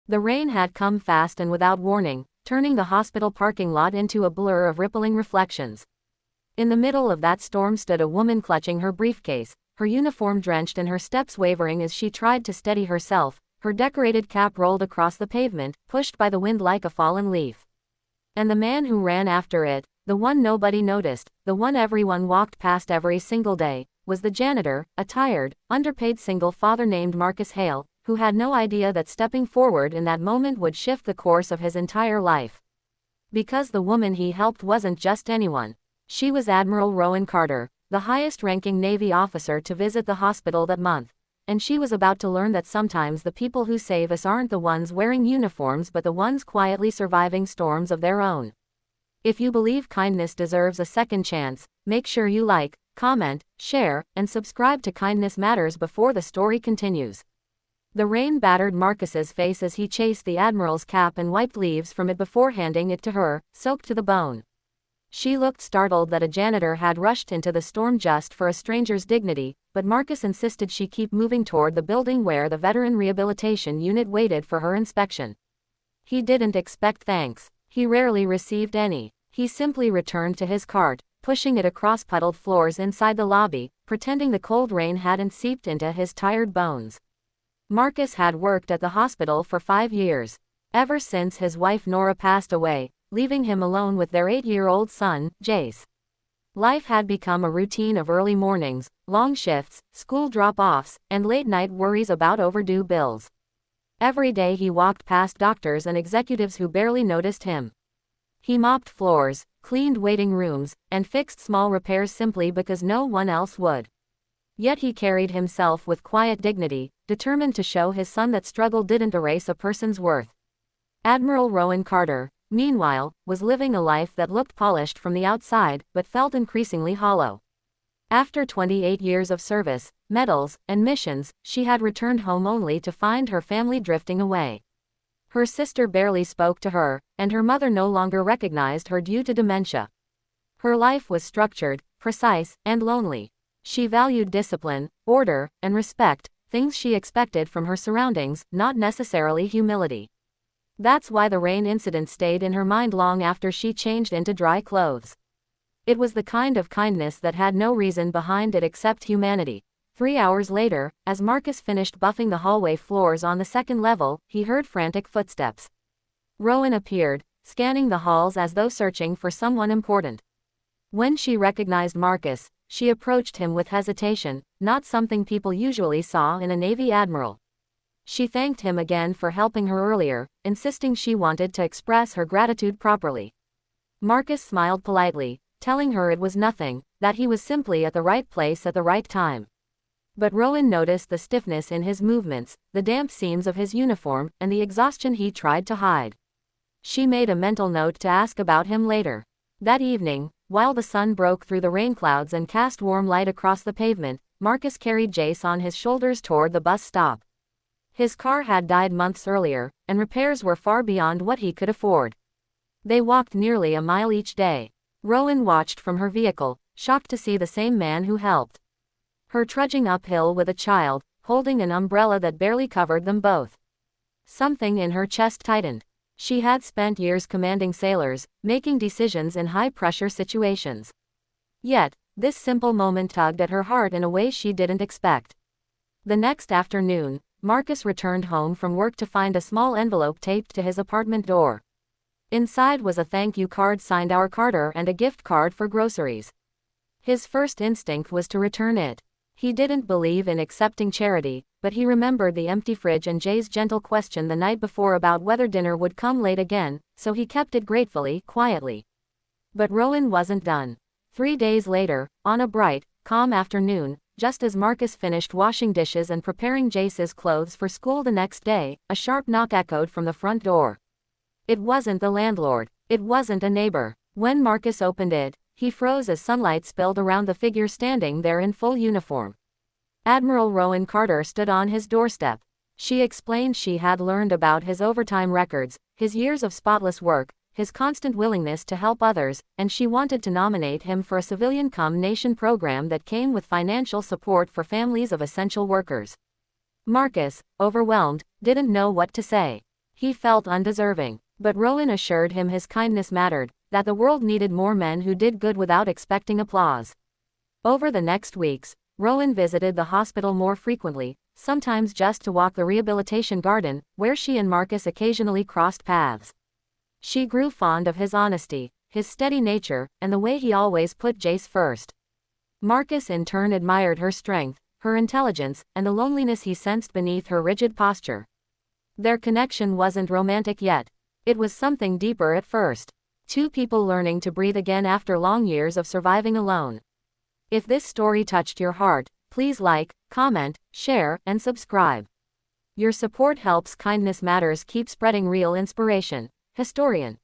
The rain had come fast and without warning, turning the hospital parking lot into a blur of rippling reflections. In the middle of that storm stood a woman clutching her briefcase, her uniform drenched and her steps wavering as she tried to steady herself, her decorated cap rolled across the pavement, pushed by the wind like a fallen leaf. And the man who ran after it, the one nobody noticed, the one everyone walked past every single day, was the janitor, a tired, underpaid single father named Marcus Hale, who had no idea that stepping forward in that moment would shift the course of his entire life. Because the woman he helped wasn't just anyone. She was Admiral Rowan Carter, the highest-ranking Navy officer to visit the hospital that month. And she was about to learn that sometimes the people who save us aren't the ones wearing uniforms but the ones quietly surviving storms of their own. If you believe kindness deserves a second chance, make sure you like, comment, share, and subscribe to Kindness Matters before the story continues. The rain battered Marcus's face as he chased the Admiral's cap and wiped leaves from it before handing it to her, soaked to the bone. She looked startled that a janitor had rushed into the storm just for a stranger's dignity, but Marcus insisted she keep moving toward the building where the Veteran Rehabilitation Unit waited for her inspection. He didn't expect thanks. He rarely received any. He simply returned to his cart, pushing it across puddled floors inside the lobby, pretending the cold rain hadn't seeped into his tired bones. Marcus had worked at the hospital for 5 years. Ever since his wife Nora passed away, leaving him alone with their 8-year-old son, Jace. Life had become a routine of early mornings, long shifts, school drop-offs, and late-night worries about overdue bills. Every day he walked past doctors and executives who barely noticed him. He mopped floors, cleaned waiting rooms, and fixed small repairs simply because no one else would. Yet he carried himself with quiet dignity, determined to show his son that struggle didn't erase a person's worth. Admiral Rowan Carter, meanwhile, was living a life that looked polished from the outside, but felt increasingly hollow. After 28 years of service, medals, and missions, she had returned home only to find her family drifting away. Her sister barely spoke to her, and her mother no longer recognized her due to dementia. Her life was structured, precise, and lonely. She valued discipline, order, and respect, things she expected from her surroundings, not necessarily humility. That's why the rain incident stayed in her mind long after she changed into dry clothes. It was the kind of kindness that had no reason behind it except humanity. 3 hours later, as Marcus finished buffing the hallway floors on the second level, he heard frantic footsteps. Rowan appeared, scanning the halls as though searching for someone important. When she recognized Marcus, she approached him with hesitation, not something people usually saw in a Navy admiral. She thanked him again for helping her earlier, insisting she wanted to express her gratitude properly. Marcus smiled politely, telling her it was nothing, that he was simply at the right place at the right time. But Rowan noticed the stiffness in his movements, the damp seams of his uniform, and the exhaustion he tried to hide. She made a mental note to ask about him later. That evening, while the sun broke through the rain clouds and cast warm light across the pavement, Marcus carried Jace on his shoulders toward the bus stop. His car had died months earlier, and repairs were far beyond what he could afford. They walked nearly a mile each day. Rowan watched from her vehicle, shocked to see the same man who helped her trudging uphill with a child, holding an umbrella that barely covered them both. Something in her chest tightened. She had spent years commanding sailors, making decisions in high-pressure situations. Yet, this simple moment tugged at her heart in a way she didn't expect. The next afternoon, Marcus returned home from work to find a small envelope taped to his apartment door. Inside was a thank you card signed Our Carter and a gift card for groceries. His first instinct was to return it. He didn't believe in accepting charity, but he remembered the empty fridge and Jay's gentle question the night before about whether dinner would come late again, so he kept it gratefully, quietly. But Rowan wasn't done. 3 days later, on a bright, calm afternoon, just as Marcus finished washing dishes and preparing Jace's clothes for school the next day, a sharp knock echoed from the front door. It wasn't the landlord. It wasn't a neighbor. When Marcus opened it, he froze as sunlight spilled around the figure standing there in full uniform. Admiral Rowan Carter stood on his doorstep. She explained she had learned about his overtime records, his years of spotless work, his constant willingness to help others, and she wanted to nominate him for a civilian-cum-nation program that came with financial support for families of essential workers. Marcus, overwhelmed, didn't know what to say. He felt undeserving. But Rowan assured him his kindness mattered, that the world needed more men who did good without expecting applause. Over the next weeks, Rowan visited the hospital more frequently, sometimes just to walk the rehabilitation garden, where she and Marcus occasionally crossed paths. She grew fond of his honesty, his steady nature, and the way he always put Jace first. Marcus in turn admired her strength, her intelligence, and the loneliness he sensed beneath her rigid posture. Their connection wasn't romantic yet. It was something deeper at first. Two people learning to breathe again after long years of surviving alone. If this story touched your heart, please like, comment, share, and subscribe. Your support helps Kindness Matters keep spreading real inspiration. Historian.